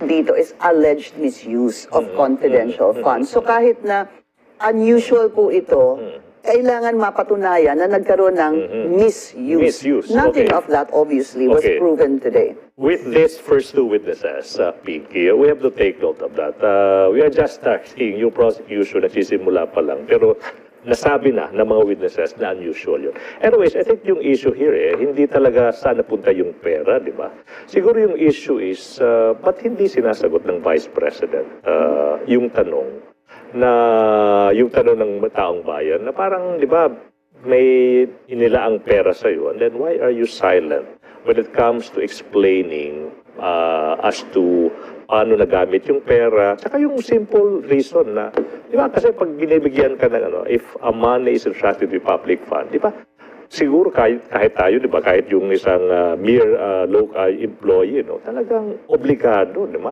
dito is alleged misuse of confidential funds. So kahit na unusual po ito, kailangan mapatunayan na nagkaroon ng misuse. Nothing of that obviously was proven today. With these first two witnesses, Pinky, we have to take note of that. We are just seeing yung prosecution na sisimula pa lang. Pero nasabi na ng mga witnesses na unusual yun. Anyways, I think yung issue here, hindi talaga saan napunta yung pera, di ba? Siguro yung issue is, ba't hindi sinasagot ng Vice President yung tanong ng taong bayan na parang, di ba, may inila ang pera sa'yo, and then why are you silent when it comes to explaining as to paano nagamit yung pera, saka yung simple reason na, di ba, kasi pag binibigyan ka ng if a money is entrusted with public fund, di ba, siguro kahit tayo, di ba, kahit yung isang mere local employee, no, talagang obligado, di ba?